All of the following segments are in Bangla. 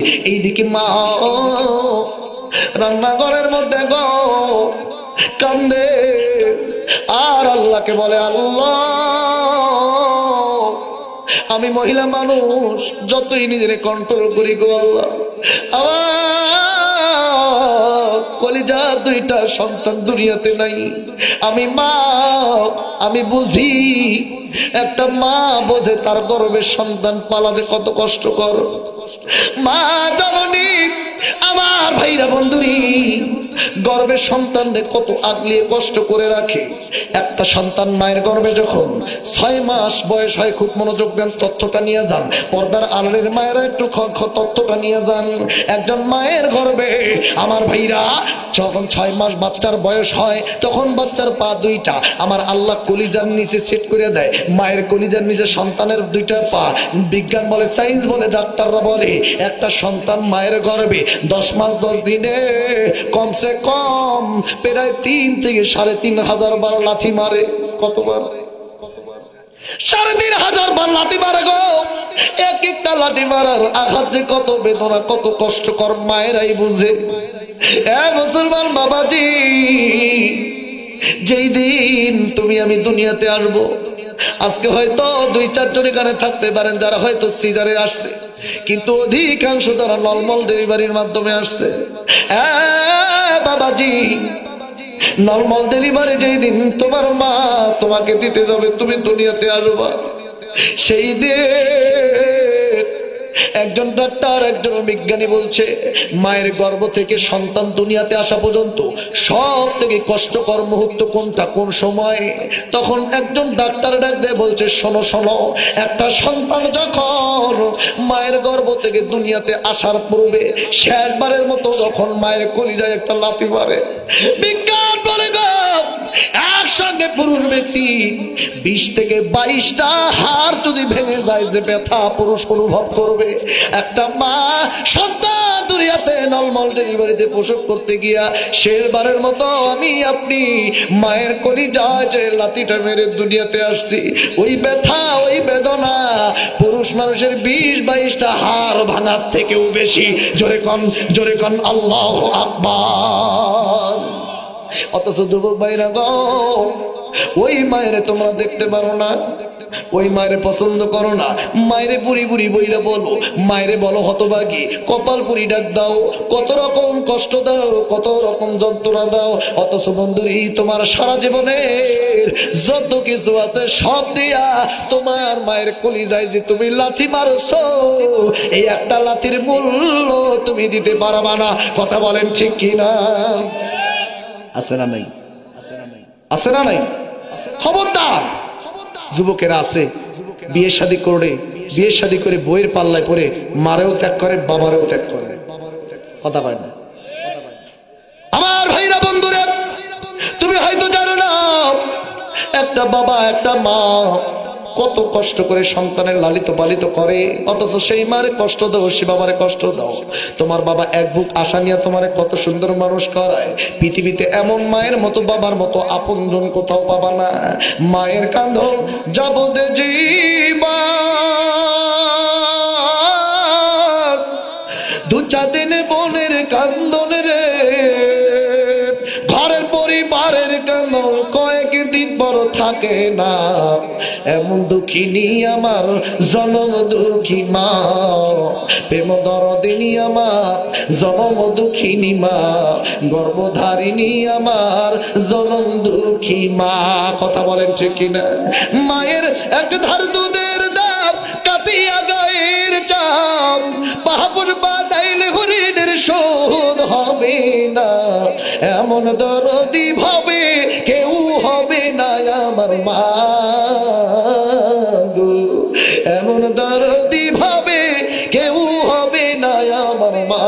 এইদিকে মা রান্নাঘরের মধ্যে গো কান্দে আর আল্লাহকে বলে, আল্লাহ আমি মহিলা মানুষ, যতই নিজের কন্ট্রোল করি গো আল্লাহ, আমার কলিজা দুইটা সন্তান দুনিয়াতে নাই। আমি মা, আমি বুঝি একটা মা বোঝে তার গর্ভের সন্তান পালা যে কত কষ্টকর। মা জননী আমার ভাইরা বন্ধুরি গর্ভের সন্তানকে কত আগলিয়ে কষ্ট করে রাখে। একটা সন্তান মায়ের গর্ভে যখন 6 মাস বয়স হয়, খুব মনোযোগ দেন, তথ্যটা নিয়ে যান, পর্দার আড়ালের মায়েরা একটু তথ্যটা নিয়ে যান। একজন মায়ের গর্ভে আমার ভাইরা যখন 6 মাস বাচ্চার বয়স হয়, তখন বাচ্চার পা দুইটা আমার আল্লাহ কলিজার নিচে সেট করে দেয়। মায়ের কলিজার নিচে সন্তানের দুইটা পা। বিজ্ঞান বলে, সায়েন্স বলে, ডাক্তাররা বলে, একটা সন্তান মায়ের গর্ভে 10 মাস 10 দিনে কমসে কম প্রায় 3 থেকে 3,500 বার লাথি মারে। কতবার? 3,500 বার লাথি মারে গো। এক একটা লাথি মারার আঘাত যে কত বেদনা, কত কষ্টকর মায়েরাই বুঝে। মুসলমান বাবাজি, যেই দিন তুমি আমি দুনিয়াতে আসবো, আজকে হয়তো 2-4 জন এখানে থাকতে পারেন যারা হয়তো সিজারে আসছে, কিন্তু অধিকাংশ তারা নর্মাল ডেলিভারির মাধ্যমে আসছে। বাবাজি, নর্মাল ডেলিভারি যেই দিন তোমার মা তোমাকে দিতে যাবে, তুমি দুনিয়াতে আসবা, সেই দিন একজন ডাক্তার, একজন বিজ্ঞানী বলছে মায়ের গর্ভ থেকে সন্তান দুনিয়াতে আসা পর্যন্ত সব থেকে কষ্টকর মুহূর্ত কোনটা, কোন সময়? তখন একজন ডাক্তার ডাক দিয়ে বলছে, শোনো শোনো, একটা সন্তান যখন মায়ের গর্ভ থেকে দুনিয়াতে আসার পূর্বে শেষবারের মতো যখন মায়ের কলিজায় একটা লাথি মারে, বিজ্ঞান বলে গো একসঙ্গে পুরুষ ব্যক্তি 20 থেকে 22টা হাড় যদি ভেঙে যায় যে ব্যথা পুরুষ অনুভব করবে। একটা মা সন্তান দুনিয়াতে নর্মাল ডেলিভারিতে প্রসব করতে গিয়া শেষবারের মতো আমি আপনি মায়ের কলিজায় যে লাথিটা মেরে দুনিয়াতে আসছি, ওই ব্যথা, ওই বেদনা পুরুষ মানুষের 20-22টা হাড় ভাঙার থেকেও বেশি। জোরে কন, জোরে কন আল্লাহু আকবার। অথচ যুবক ভাইরা গো, ওই মায়েরে তোমরা দেখতে পারো না, ওই মায়ের পছন্দ করো না, মায়েরে বুড়ি বুড়ি বইরা বলো, মায়েরে বলো হতভাগী, কপাল পুরি ডাক দাও, কত রকম কষ্ট দাও, কত রকম যন্ত্রণা দাও। অথচ বন্ধুরি তোমার সারা জীবনের যত কিছু আছে সব দিয়া তোমার মায়ের কলিজায় যে তুমি লাথি মারছো, এই একটা লাথির মূল্য তুমি দিতে পারবা না। কথা বলেন ঠিক কিনা? আছে না নাই? আছে না নাই? খবরদার যুবকেরা আছে, বিয়ে শাদী করে বইয়ের পাল্লায় পড়ে মারেও ত্যাগ করে, বাবারেও ত্যাগ করে। কথা কয় না? আমার ভাইরা বন্ধুরা, তুমি হয়তো জানো না একটা বাবা, একটা মা কত কষ্ট করে সন্তানের লালিত পালিত করে, অথচ সেই মারে কষ্ট দাও, সে বাবারে কষ্ট দাও। তোমার বাবা এক বুক আশা নিয়ে তোমারে কত সুন্দর মানুষ করায়। পৃথিবীতে এমন মায়ের মতো, বাবার মতো আপনজন কোথাও পাবা না। মায়ের কাঁধন যাবদে জীবন, 2-4 দিনে বোনের কান্দন রে, ঘরের পরিবারের কান্দন কয়েকদিন বড় থাকে না। এমন দুঃখিনী আমার জনম দুঃখী মা, প্রেম দরদিনী আমার জনম দুঃখিনী মা, গর্ভধারিণী আমার জনম দুঃখী মা। কথা বলেন ঠিক কিনা? মায়ের এক ধার দুধের দাম কাটিয়া গায়ের চাম, বাহাপুর বানাইলে হরিণের শোধ হবে না। এমন দরদি ভাবে কেউ হবে না আমার মা গো, এমন দরদি ভাবে কেউ হবে না আমার মা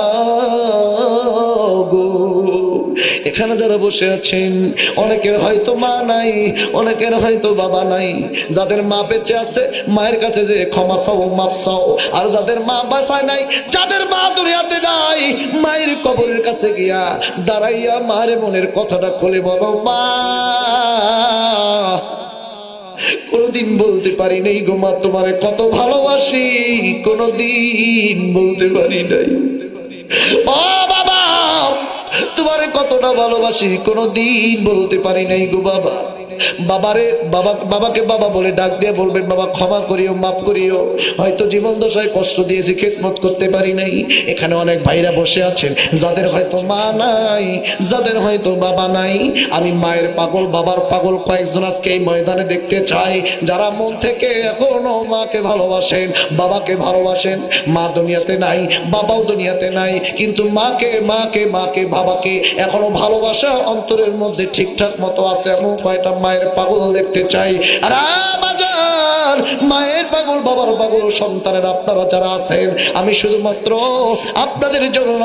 গো। এখানে যারা বসে আছেন, অনেকের হয়তো মা নাই, অনেকের হয়তো বাবা নাই। যাদের মা বেঁচে আছে মায়ের কাছে যে ক্ষমা চাও, মাপ চাও। আর যাদের মা বাঁচায় নাই, যাদের মা দুনিয়াতে নাই, মায়ের কবরের কাছে গিয়া দাঁড়াইয়া মায়ের মনের কথাটা খুলে বলো, মা কোনদিন বলতে পারি নাই গো মা তোমারে কত ভালোবাসি, কোনদিন বলতে পারি নাই। ও বাবা, তোমারে কতটা ভালোবাসি কোনদিন বলতে পারি নাই গো বাবা। বাবাকে বাবা বলে ডাক দিয়ে বলবেন, বাবা ক্ষমা করিও, মাফ করিও, হয়তো জীবন দশায় কষ্ট দিয়েছি, খেদমত করতে পারি নাই। এখানে অনেক ভাইরা বসে আছেন যাদের হয়তো মা নাই, যাদের হয়তো বাবা নাই। আমি মায়ের পাগল, বাবার পাগল কয়েকজন আজকে এই ময়দানে দেখতে চাই, যারা মন থেকে এখনো মাকে ভালোবাসেন, বাবাকে ভালোবাসেন। মা দুনিয়াতে নাই, বাবাও দুনিয়াতে নাই, কিন্তু মাকে মাকে মাকে বাবাকে এখনো ভালোবাসা অন্তরের মধ্যে ঠিকঠাক মতো আছে। এমন কয়টা মায়ের পাগল দেখতে চাই। আর বাজার মায়ের পাগল, বাবার পাগল সন্তানের আপনারা যারা আছেন, আমি শুধুমাত্র আপনাদের জন্য